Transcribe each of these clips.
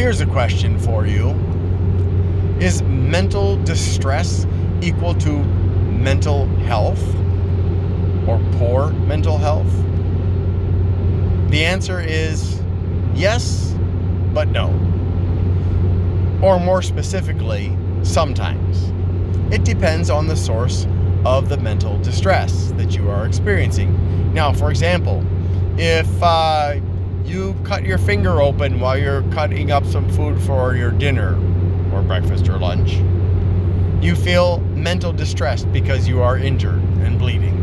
Here's a question for you. Is mental distress equal to mental health or poor mental health? The answer is yes, but no. Or more specifically, sometimes. It depends on the source of the mental distress that you are experiencing. Now, for example, if you cut your finger open while you're cutting up some food for your dinner or breakfast or lunch, you feel mental distress because you are injured and bleeding.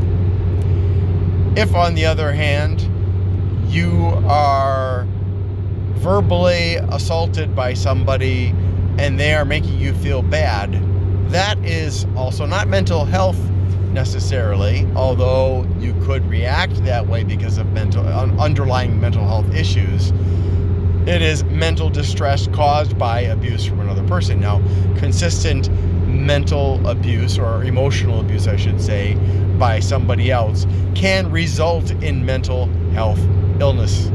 If, on the other hand, you are verbally assaulted by somebody and they are making you feel bad, that is also not mental health necessarily, although you could react that way because of underlying mental health issues. It is mental distress caused by abuse from another person. Now, consistent mental abuse, or emotional abuse, I should say, by somebody else can result in mental health illness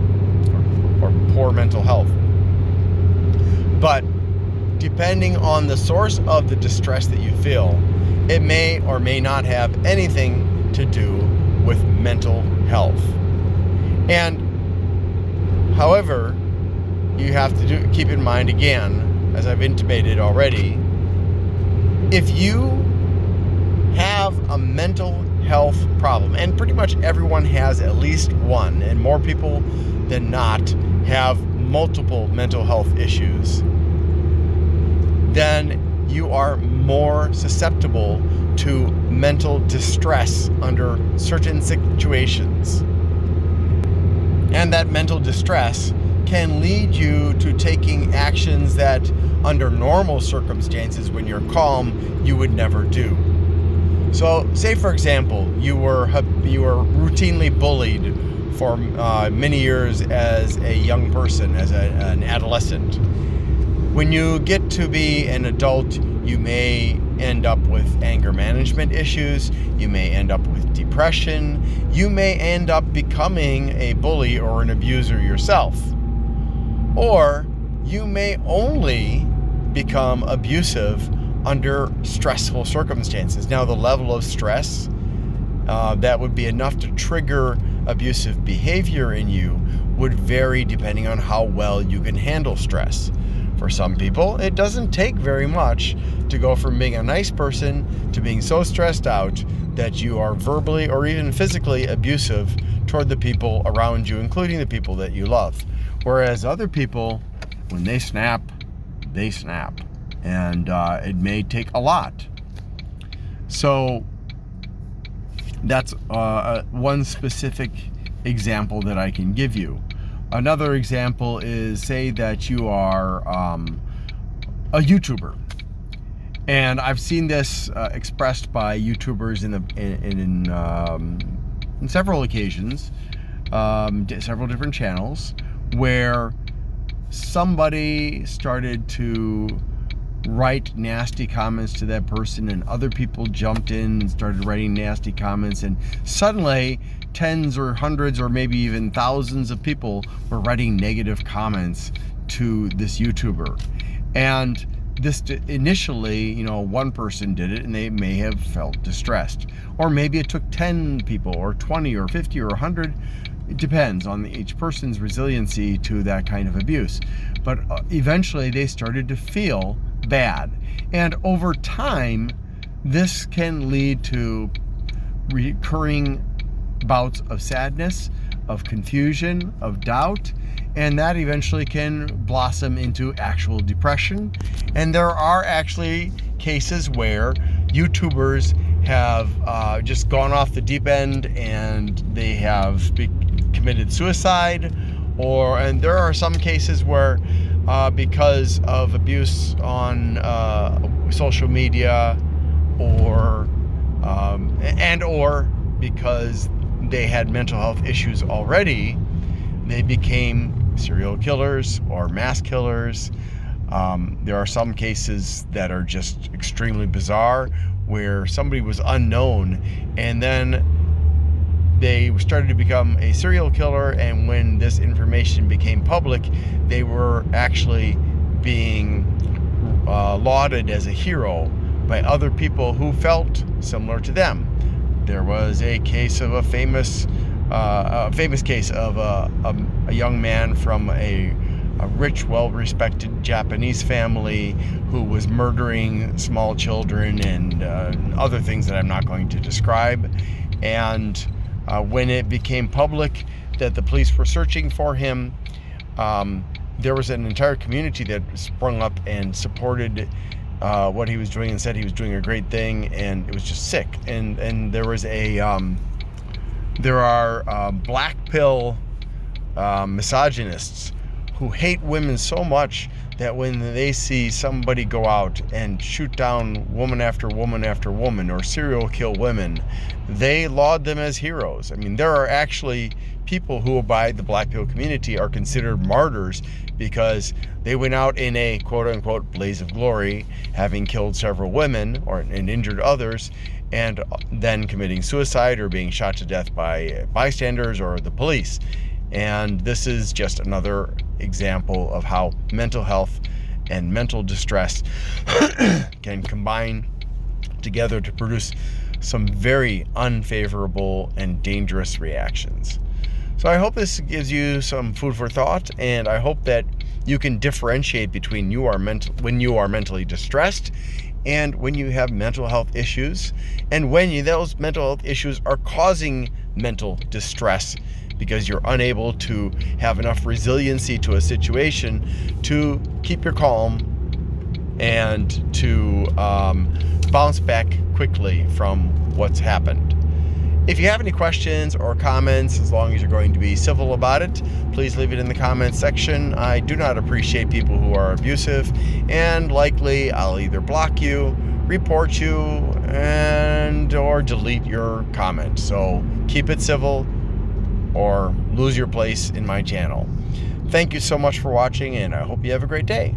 or poor mental health. But depending on the source of the distress that you feel, it may or may not have anything to do with mental health. And however, you have to keep in mind again, as I've intimated already, if you have a mental health problem, and pretty much everyone has at least one, and more people than not have multiple mental health issues, then you are more susceptible to mental distress under certain situations. And that mental distress can lead you to taking actions that under normal circumstances, when you're calm, you would never do. So say, for example, you were routinely bullied for many years as a young person, as an adolescent. When you get to be an adult, you may end up with anger management issues, you may end up with depression, you may end up becoming a bully or an abuser yourself. Or you may only become abusive under stressful circumstances. Now, the level of stress that would be enough to trigger abusive behavior in you would vary depending on how well you can handle stress. For some people, it doesn't take very much to go from being a nice person to being so stressed out that you are verbally or even physically abusive toward the people around you, including the people that you love. Whereas other people, when they snap, they snap. And it may take a lot. So that's one specific example that I can give you. Another example is, say that you are a YouTuber, and I've seen this expressed by YouTubers in several occasions, several different channels, where somebody started to write nasty comments to that person, and other people jumped in and started writing nasty comments, and suddenly tens or hundreds or maybe even thousands of people were writing negative comments to this YouTuber. And this initially, one person did it and they may have felt distressed, or maybe it took 10 people or 20 or 50 or 100. It depends on each person's resiliency to that kind of abuse. But eventually they started to feel bad. And over time, this can lead to recurring bouts of sadness, of confusion, of doubt, and that eventually can blossom into actual depression. And there are actually cases where YouTubers have just gone off the deep end and they have committed suicide, and there are some cases where because of abuse on social media, or because they had mental health issues already, they became serial killers or mass killers. There are some cases that are just extremely bizarre, where somebody was unknown and then they started to become a serial killer, and when this information became public, they were actually being lauded as a hero by other people who felt similar to them. There was a case of a famous case of a young man from a rich, well-respected Japanese family who was murdering small children and other things that I'm not going to describe. And when it became public that the police were searching for him, there was an entire community that sprung up and supported what he was doing and said he was doing a great thing, and it was just sick. And there was there are black pill misogynists who hate women so much that when they see somebody go out and shoot down woman after woman after woman or serial kill women, they laud them as heroes. I mean, there are actually people who by the black pill community are considered martyrs because they went out in a quote-unquote blaze of glory, having killed several women and injured others, and then committing suicide or being shot to death by bystanders or the police. And this is just another example of how mental health and mental distress can combine together to produce some very unfavorable and dangerous reactions. So I hope this gives you some food for thought, and I hope that you can differentiate between when you are mentally distressed and when you have mental health issues, and when those mental health issues are causing mental distress because you're unable to have enough resiliency to a situation to keep your calm and to bounce back quickly from what's happened. If you have any questions or comments, as long as you're going to be civil about it, please leave it in the comments section. I do not appreciate people who are abusive, and likely I'll either block you, report you, or delete your comment. So keep it civil or lose your place in my channel. Thank you so much for watching, and I hope you have a great day.